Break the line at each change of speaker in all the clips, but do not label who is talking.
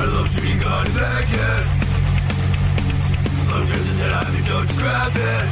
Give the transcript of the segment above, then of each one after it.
love tree got back yet. Love turns into happy, don't grab it.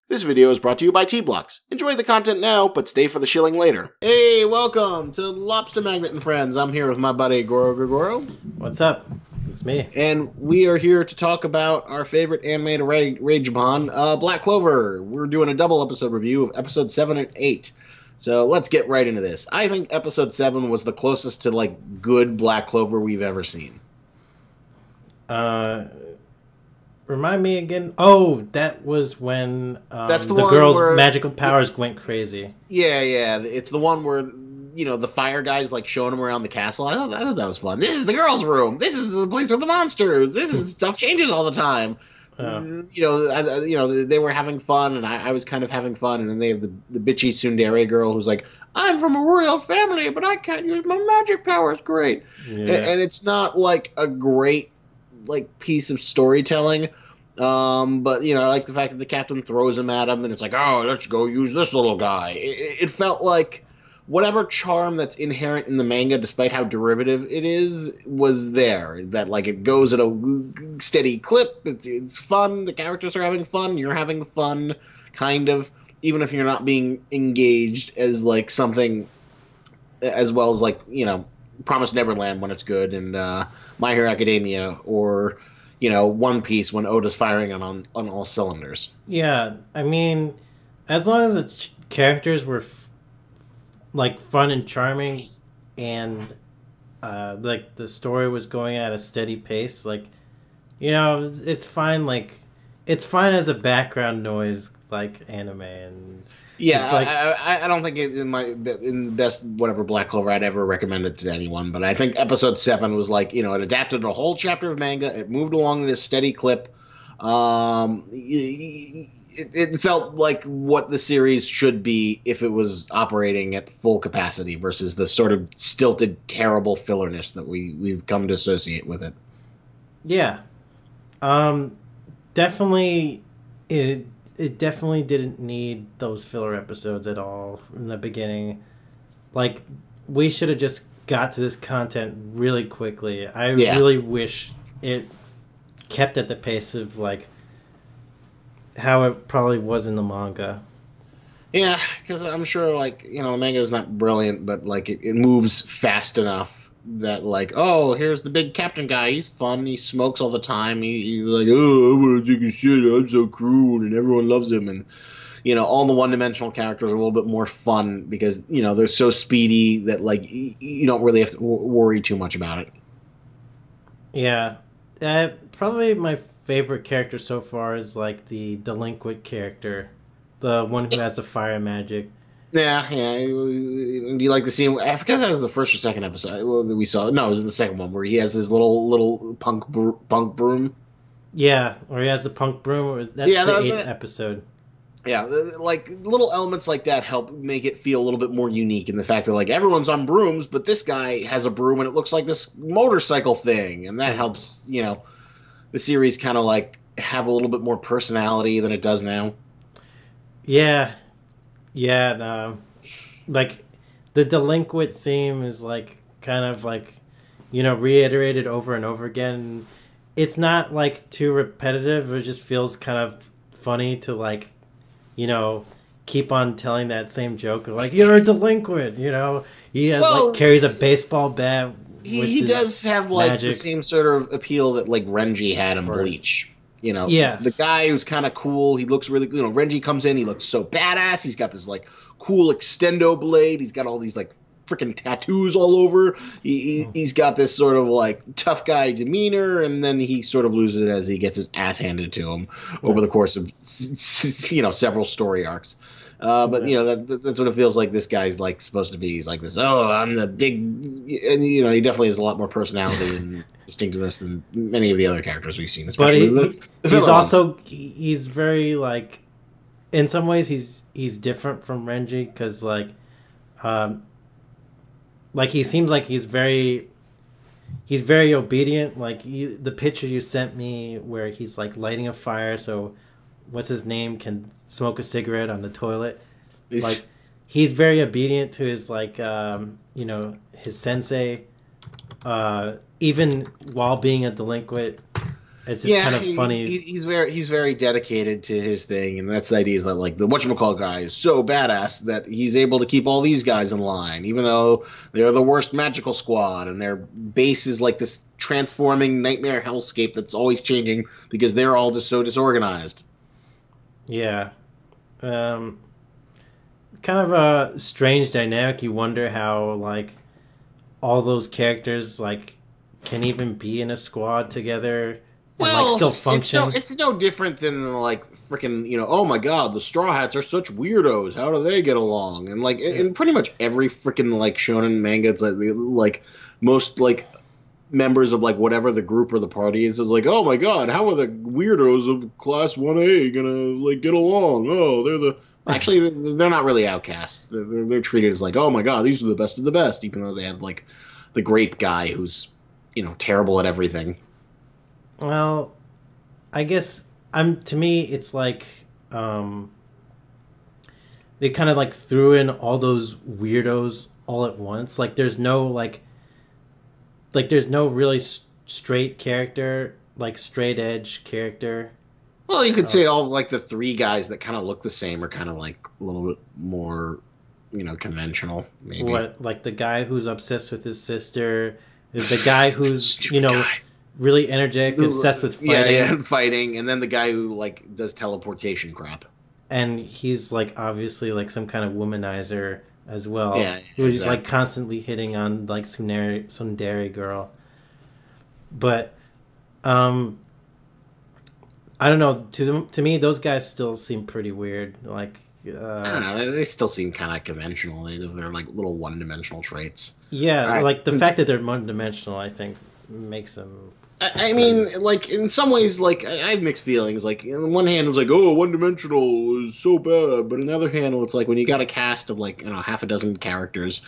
This video is brought to you by T-Blocks. Enjoy the content now, but stay for the shilling later. Hey, welcome to Lobster Magnet and Friends. I'm here with my buddy Goro.
What's up? It's me.
And we are here to talk about our favorite anime to rage upon, Black Clover. We're doing a double episode review of episode 7 and 8. So let's get right into this. I think episode 7 was the closest to, like, good Black Clover we've ever seen.
Remind me again. Oh, that was when
That's the
girl's
where
magical powers went crazy.
Yeah. It's the one where, you know, the fire guy's, like, showing him around the castle. I thought that was fun. This is the girl's room. This is the place with the monsters. This is stuff changes all the time. You know, they were having fun, and I was kind of having fun. And then they have the bitchy tsundere girl who's like, I'm from a royal family, but I can't use my magic powers. Great. Yeah. And it's not, like, a great, like, piece of storytelling. But, you know, I like the fact that the captain throws him at him, and it's like, oh, let's go use this little guy. It felt like whatever charm that's inherent in the manga, despite how derivative it is, was there. That, like, it goes at a steady clip. It's fun. The characters are having fun. You're having fun, kind of, even if you're not being engaged as, like, something as well as, like, you know, Promised Neverland when it's good, and My Hero Academia, or, you know, One Piece when Oda's firing on all cylinders.
Yeah, I mean, as long as the characters were like fun and charming, and like the story was going at a steady pace, like, you know, it's fine. Like, it's fine as a background noise, like anime, and
yeah,
like,
I don't think in the best whatever Black Clover I'd ever recommend it to anyone, but I think episode 7 was like, you know, it adapted a whole chapter of manga. It moved along at a steady clip. It felt like what the series should be if it was operating at full capacity versus the sort of stilted, terrible fillerness that we've come to associate with it.
Yeah, definitely it definitely didn't need those filler episodes at all in the beginning. Like, we should have just got to this content really quickly. I really wish it kept at the pace of, like, how it probably was in the manga.
Yeah, because I'm sure, like, you know, the manga is not brilliant, but, like, it moves fast enough that, like, oh, here's the big captain guy. He's fun. He smokes all the time. He's like, oh, I want to take a shit. I'm so cruel, and everyone loves him. And, you know, all the one-dimensional characters are a little bit more fun because, you know, they're so speedy that, like, you don't really have to worry too much about it.
Yeah. Probably my favorite character so far is, like, the delinquent character. The one who has the fire magic. Yeah.
Do you like the scene? I forget if that was the first or second episode that we saw. No, it was in the second one where he has his little punk broom.
Yeah, or he has the punk broom. That's the 8th episode.
Yeah, like, little elements like that help make it feel a little bit more unique in the fact that, like, everyone's on brooms, but this guy has a broom and it looks like this motorcycle thing, and that helps, you know, the series kind of, like, have a little bit more personality than it does now.
Yeah. Like, the delinquent theme is, like, kind of, like, you know, reiterated over and over again. It's not, like, too repetitive. It just feels kind of funny to, like, you know, keep on telling that same joke. Like, you're a delinquent, you know. He has, like, carries a baseball bat.
He does have, like, magic. The same sort of appeal that, like, Renji had in Bleach. You know, the guy who's kind of cool. He looks really, you know, Renji comes in. He looks so badass. He's got this, like, cool extendo blade. He's got all these, like, freaking tattoos all over. He's got this sort of, like, tough guy demeanor, and then he sort of loses it as he gets his ass handed to him over the course of, you know, several story arcs. But, you know, that's what it feels like this guy's, like, supposed to be. He's like this, oh, I'm the big... And, you know, he definitely has a lot more personality and distinctiveness than many of the other characters we've seen.
But he's also... He's very, like... In some ways, he's different from Renji, because, like... like, he seems like he's very obedient. Like, the picture you sent me where he's, like, lighting a fire so... What's his name can smoke a cigarette on the toilet. Like, he's very obedient to his, like, you know, his sensei. even while being a delinquent. It's just kind of funny.
He's very dedicated to his thing, and that's the idea is that like the whatchamacallit guy is so badass that he's able to keep all these guys in line, even though they're the worst magical squad, and their base is like this transforming nightmare hellscape that's always changing because they're all just so disorganized.
Yeah. Kind of a strange dynamic. You wonder how like all those characters like can even be in a squad together. And, like, still function.
It's no different than like freaking oh my god, the Straw Hats are such weirdos. How do they get along? And like in pretty much every freaking like shonen manga, it's like most like members of like whatever the group or the party is like, oh my god, how are the weirdos of Class 1A gonna like get along? Oh, they're not really outcasts. They're treated as like, oh my god, these are the best of the best, even though they have like the grape guy who's terrible at everything.
Well, I guess to me it's like they kind of like threw in all those weirdos all at once. Like there's no there's no really straight character, like straight edge character.
Well, you could say all like the three guys that kind of look the same are kind of like a little bit more conventional, maybe.
What, like the guy who's obsessed with his sister, the guy who's
guy.
Really energetic, obsessed with fighting.
Fighting, and then the guy who like does teleportation crap.
And he's like obviously like some kind of womanizer as well.
Yeah,
who's exactly. Like constantly hitting on like tsundere girl. But I don't know. To me, those guys still seem pretty weird. Like
I don't know. They still seem kind of conventional. They're like little one-dimensional traits.
Yeah, right. Like the fact that they're one-dimensional, I think, makes them.
I mean, like, in some ways, like, I have mixed feelings. Like, on one hand, it's like, oh, one-dimensional is so bad. But on the other hand, it's like, when you got a cast of, like, half a dozen characters,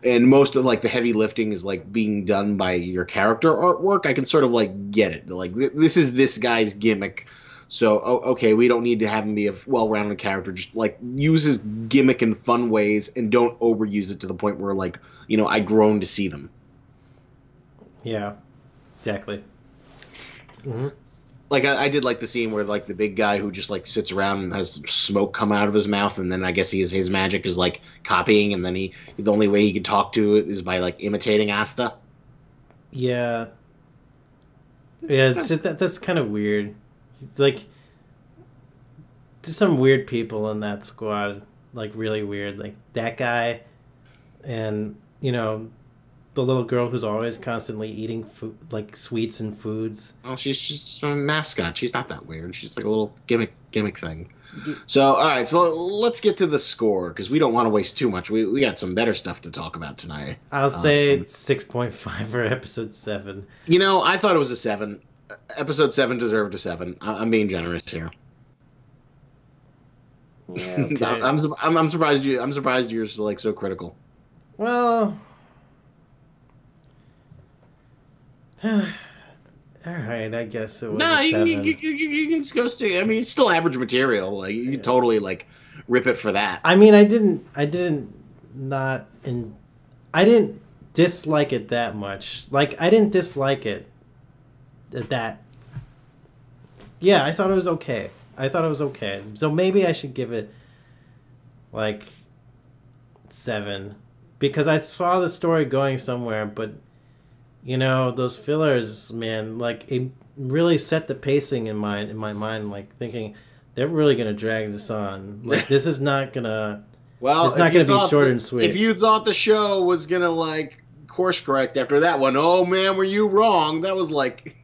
and most of, like, the heavy lifting is, like, being done by your character artwork, I can sort of, like, get it. Like, this is this guy's gimmick. So, okay, we don't need to have him be a well-rounded character. Just, like, use his gimmick in fun ways, and don't overuse it to the point where, like, I groan to see them.
Yeah, exactly. Mm-hmm.
Like I did like the scene where like the big guy who just like sits around and has smoke come out of his mouth, and then I guess his magic is like copying, and then the only way he can talk to it is by like imitating Asta.
Yeah, it's just, that's kind of weird. Like, there's some weird people in that squad, like really weird. Like that guy, and the little girl who's always constantly eating food, like sweets and foods.
Oh, she's just a mascot. She's not that weird. She's like a little gimmick thing. So, all right. So let's get to the score because we don't want to waste too much. We got some better stuff to talk about tonight.
I'll say 6.5 for episode 7.
I thought it was a 7. Episode 7 deserved a 7. I'm being generous here.
Yeah, okay.
I'm surprised you. I'm surprised you're like so critical.
Well. All right, I guess it was a 7.
You can just go stay. I mean, it's still average material. Like you can totally like rip it for that.
I mean, I didn't dislike it that much. Like I didn't dislike it that. Yeah, I thought it was okay. So maybe I should give it like 7 because I saw the story going somewhere, but. Those fillers, man, like it really set the pacing in my mind, like thinking they're really gonna drag this on. Like this is not gonna it's not gonna be short and sweet.
If you thought the show was gonna like course correct after that one, oh man, were you wrong? That was like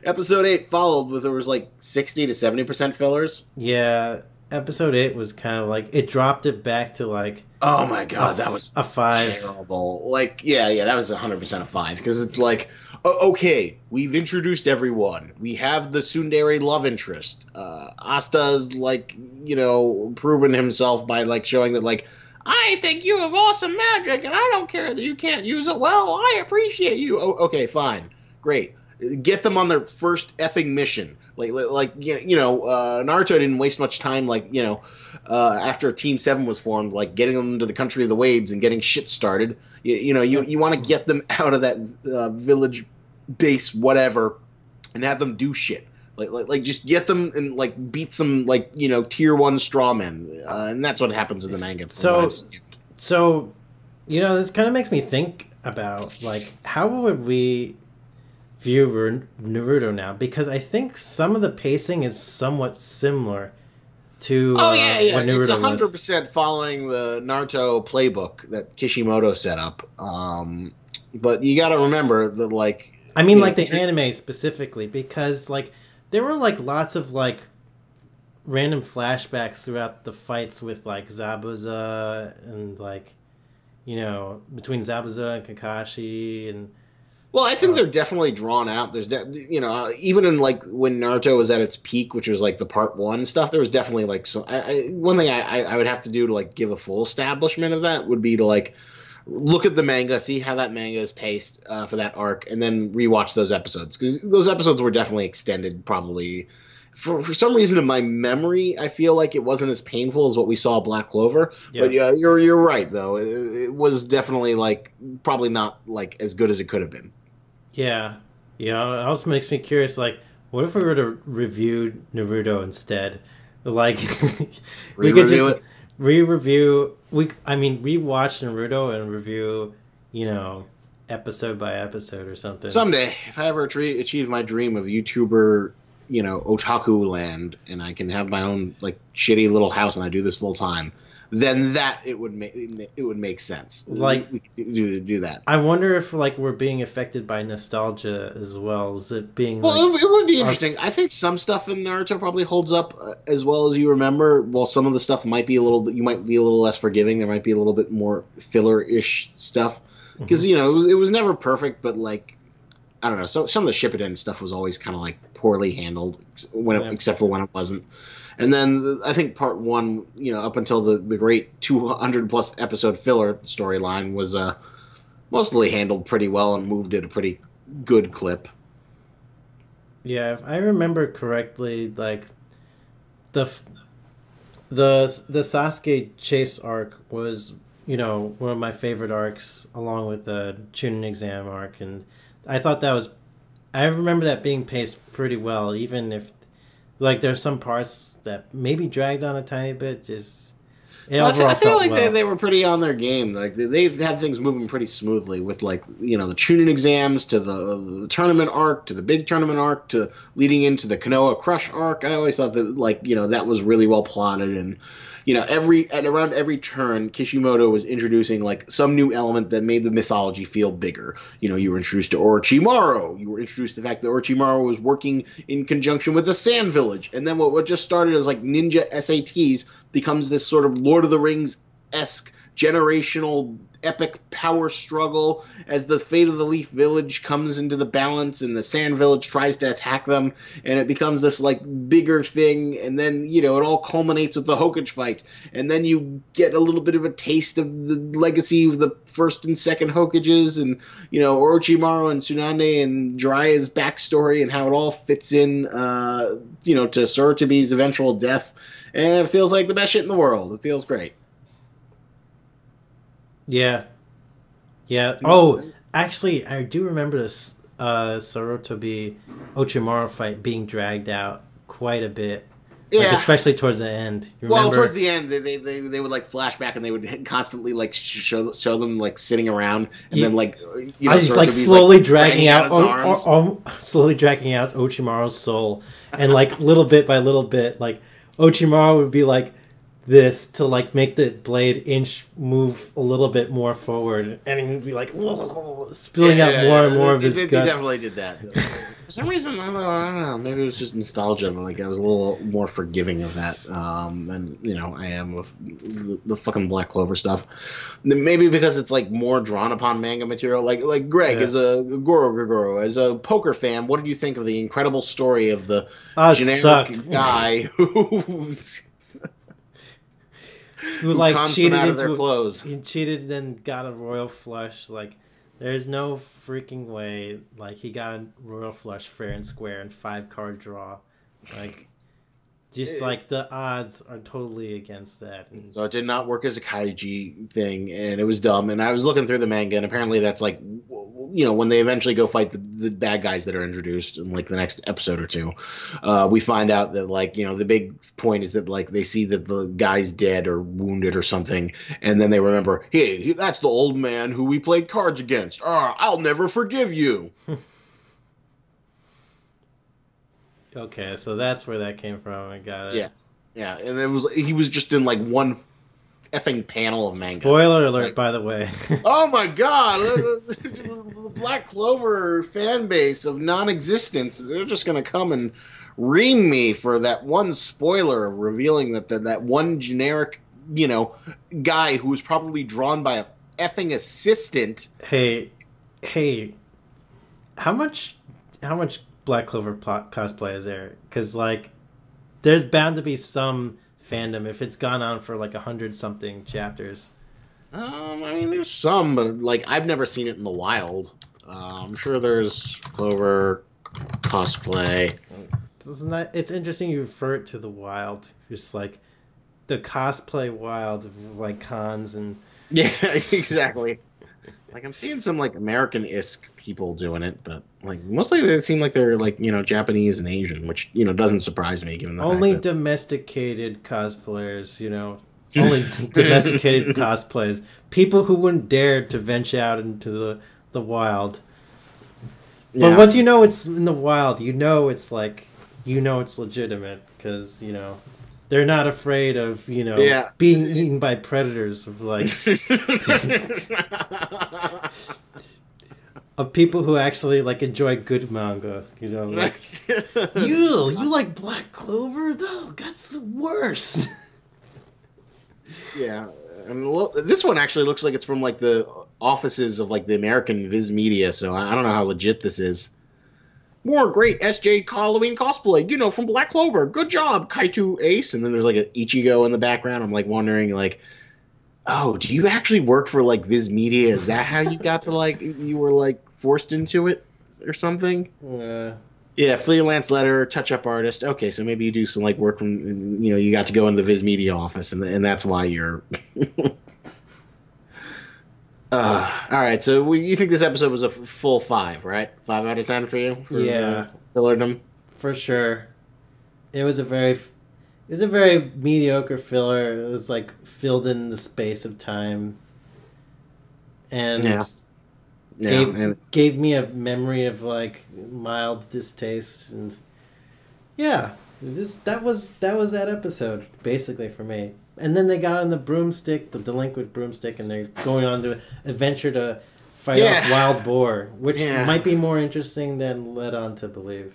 episode 8 followed with there was like 60 to 70% fillers.
Yeah. Episode 8 was kind of like it dropped it back to like
oh my god, that was
a 5.
Terrible. Like that was 100% a 5 because it's like okay, we've introduced everyone. We have the tsundere love interest. Asta's like proven himself by like showing that like I think you have awesome magic and I don't care that you can't use it well. I appreciate you. Okay, fine, great. Get them on their first effing mission. Naruto didn't waste much time, after Team 7 was formed, like getting them to the country of the waves and getting shit started. You want to get them out of that village base, whatever, and have them do shit. Just get them and like beat some tier 1 strawmen, and that's what happens in the manga.
So, this kind of makes me think about like how would we view Naruto now, because I think some of the pacing is somewhat similar to
what Naruto
it's
100% following the Naruto playbook that Kishimoto set up. But you got to remember that
the anime specifically, because like there were like lots of like random flashbacks throughout the fights with like Zabuza and between Zabuza and Kakashi and.
Well, I think they're definitely drawn out. There's, even in like when Naruto was at its peak, which was like the part 1 stuff, there was definitely like one thing I would have to do to like give a full establishment of that would be to like look at the manga, see how that manga is paced for that arc, and then rewatch those episodes, because those episodes were definitely extended. Probably for some reason in my memory, I feel like it wasn't as painful as what we saw Black Clover. Yeah. But yeah, you're right though. It was definitely like probably not like as good as it could have been.
Yeah. It also makes me curious, like, what if we were to review Naruto instead? Like, we could just rewatch Naruto and review, episode by episode or something.
Someday, if I ever achieve my dream of YouTuber, otaku land, and I can have my own, like, shitty little house and I do this full time, then it would make sense.
Like
we could do that.
I wonder if like we're being affected by nostalgia as well as it being.
Well, it would be interesting. I think some stuff in Naruto probably holds up as well as you remember. While some of the stuff might be you might be a little less forgiving. There might be a little bit more filler-ish stuff because it was never perfect, but like I don't know. So some of the Shippuden stuff was always kind of like poorly handled except for when it wasn't. And then I think part 1, up until the great 200+ episode filler storyline was mostly handled pretty well and moved at a pretty good clip.
Yeah, if I remember correctly, like the Sasuke chase arc was one of my favorite arcs, along with the Chunin exam arc, and I thought I remember that being paced pretty well, even if. Like, there's some parts that maybe dragged on a tiny bit.
I feel like they were pretty on their game. Like they had things moving pretty smoothly with the Chunin exams to the tournament arc to the big tournament arc to leading into the Konoha Crush arc. I always thought that that was really well plotted, and around every turn, Kishimoto was introducing like some new element that made the mythology feel bigger. You were introduced to Orochimaru. You were introduced to the fact that Orochimaru was working in conjunction with the Sand Village, and then what just started as like ninja SATs becomes this sort of Lord of the Rings-esque generational epic power struggle as the fate of the Leaf Village comes into the balance and the Sand Village tries to attack them, and it becomes this like bigger thing, and then it all culminates with the Hokage fight, and then you get a little bit of a taste of the legacy of the first and second Hokages, and Orochimaru and Tsunade and Jiraiya's backstory and how it all fits in to Sarutobi's eventual death, and it feels like the best shit in the world. It feels great.
Yeah. Oh, actually, I do remember this Sarutobi Orochimaru fight being dragged out quite a bit. Yeah. Like, especially towards the end.
Well, towards the end, they would like flash back and they would constantly like show them like sitting around and then like
I just like slowly dragging out slowly dragging out Orochimaru's soul, and like little bit by little bit, like Orochimaru would be like this to like make the blade move a little bit more forward, and he would be like spilling out more and more of his guts.
They definitely did that. For some reason, I don't know. Maybe it was just nostalgia. Like I was a little more forgiving of that than I am with the fucking Black Clover stuff. Maybe because it's like more drawn upon manga material. Like Greg, as a Goro, as a poker fan, what did you think of the incredible story of the generic guy who like cheated out of their clothes?
He cheated, then got a royal flush. Like, there's no freaking way. Like, he got a royal flush fair and square and 5-card draw. Like, just like the odds are totally against that. And
So it did not work as a kaiji thing, and it was dumb. And I was looking through the manga, and apparently that's like, when they eventually go fight the bad guys that are introduced in like the next episode or two, we find out that like, the big point is that like they see that the guy's dead or wounded or something, and then they remember, hey, that's the old man who we played cards against. I'll never forgive you.
Okay, so that's where that came from. I got it.
Yeah, and he was just in like one effing panel of manga.
Spoiler alert, by the way.
Oh my god, the Black Clover fan base of non-existence, they're just gonna come and ream me for that one spoiler of revealing that one generic, guy who was probably drawn by a effing assistant.
Hey, how much Black Clover cosplay is there? Because like, there's bound to be some fandom if it's gone on for like 100-something chapters.
I mean, there's some, but like I've never seen it in the wild. I'm sure there's Clover cosplay.
It's interesting you refer it to the wild. Just like the cosplay wild of like cons and
yeah, exactly. Like I'm seeing some like American-esque people doing it, but like mostly they seem like they're like Japanese and Asian, which doesn't surprise me given the
only
fact that...
domesticated cosplayers, only domesticated cosplays, people who wouldn't dare to venture out into the wild. But
Yeah.
once it's in the wild, it's like it's legitimate because they're not afraid of
Yeah.
being eaten by predators of like of people who actually like enjoy good manga. Like you like Black Clover though? That's the worst.
Yeah, and this one actually looks like it's from like the offices of like the American Viz Media, so I don't know how legit this is. More great SJ Halloween cosplay, from Black Clover. Good job, Kaito Ace. And then there's like an Ichigo in the background. I'm like wondering, like, oh, do you actually work for like Viz Media? Is that how you got to like, you were like forced into it or something? Yeah, freelance letter, touch-up artist. Okay, so maybe you do some like work from, you got to go in the Viz Media office, and that's why you're. All right, so you think this episode was a full 5, right? 5 out of 10 for you?
Yeah,
fillerdom?
For sure. It was a very mediocre filler. It was like filled in the space of time, and gave me a memory of like mild distaste, and that was that episode basically for me. And then they got on the broomstick, the delinquent broomstick, and they're going on to adventure to fight off wild boar, which might be more interesting than led on to believe.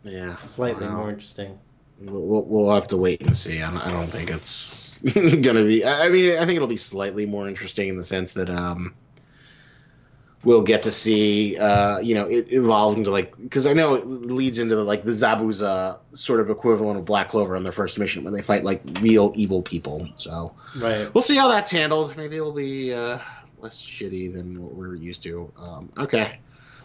Yeah, slightly more interesting.
We'll have to wait and see. I don't think it's gonna be. I mean, I think it'll be slightly more interesting in the sense that we'll get to see it evolve into like, because I know it leads into like the Zabuza sort of equivalent of Black Clover on their first mission when they fight like real evil people. So we'll see how that's handled. Maybe it'll be less shitty than what we're used to. Okay.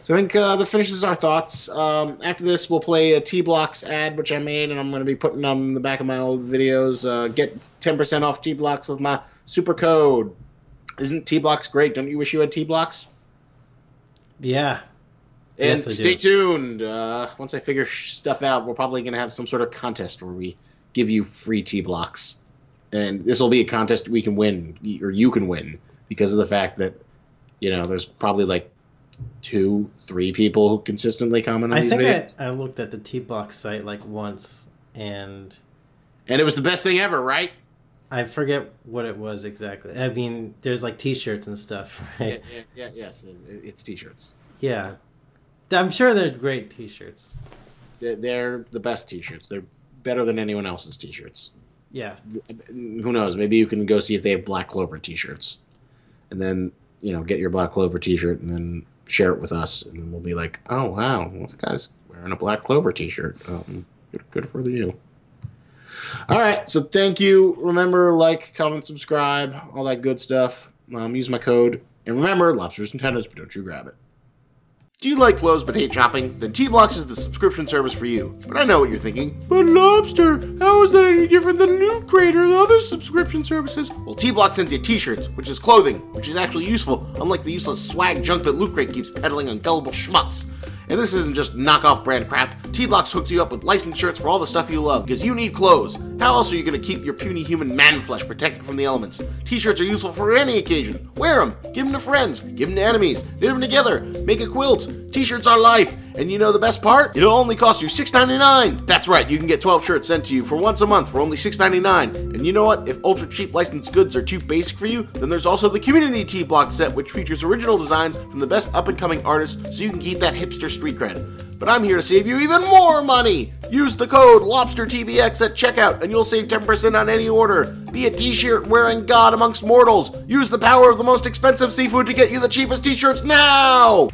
So I think that finishes our thoughts. After this, we'll play a T-Blocks ad, which I made, and I'm going to be putting them in the back of my old videos. Get 10% off T-Blocks with my super code. Isn't T-Blocks great? Don't you wish you had T-Blocks?
Yeah.
And stay tuned. Once I figure stuff out, we're probably going to have some sort of contest where we give you free T-Blocks. And this will be a contest we can win, or you can win, because of the fact that, there's probably like 2-3 people who consistently comment on these videos.
I looked at the T-Blocks site like once, and
it was the best thing ever, right?
I forget what it was exactly. I mean, there's like T-shirts and stuff, right?
Yes, it's T-shirts.
Yeah, I'm sure they're great T-shirts.
They're the best T-shirts. They're better than anyone else's T-shirts.
Yeah.
Who knows? Maybe you can go see if they have Black Clover T-shirts, and then get your Black Clover T-shirt, and then share it with us, and we'll be like, oh wow, this guy's wearing a Black Clover T-shirt. Good for you. All right, so thank you. Remember, like, comment, subscribe, all that good stuff. Use my code, and remember, lobsters and tennis, but don't you grab it.
Do you like clothes but hate shopping? Then T-Blocks is the subscription service for you. But I know what you're thinking. But Lobster, how is that any different than Loot Crate or the other subscription services? Well, T-Blocks sends you t-shirts, which is clothing, which is actually useful, unlike the useless swag junk that Loot Crate keeps peddling on gullible schmucks. And this isn't just knockoff brand crap. T-Blocks hooks you up with licensed shirts for all the stuff you love, because you need clothes. How else are you going to keep your puny human man flesh protected from the elements? T-shirts are useful for any occasion. Wear them, give them to friends, give them to enemies, knit them together, make a quilt. T-shirts are life. And you know the best part? It'll only cost you $6.99. That's right, you can get 12 shirts sent to you for once a month for only $6.99. And you know what? If ultra cheap licensed goods are too basic for you, then there's also the Community T-Block set, which features original designs from the best up-and-coming artists, so you can keep that hipster street cred. But I'm here to save you even more money! Use the code LOBSTERTBX at checkout, and you'll save 10% on any order. Be a t-shirt wearing god amongst mortals. Use the power of the most expensive seafood to get you the cheapest t-shirts now!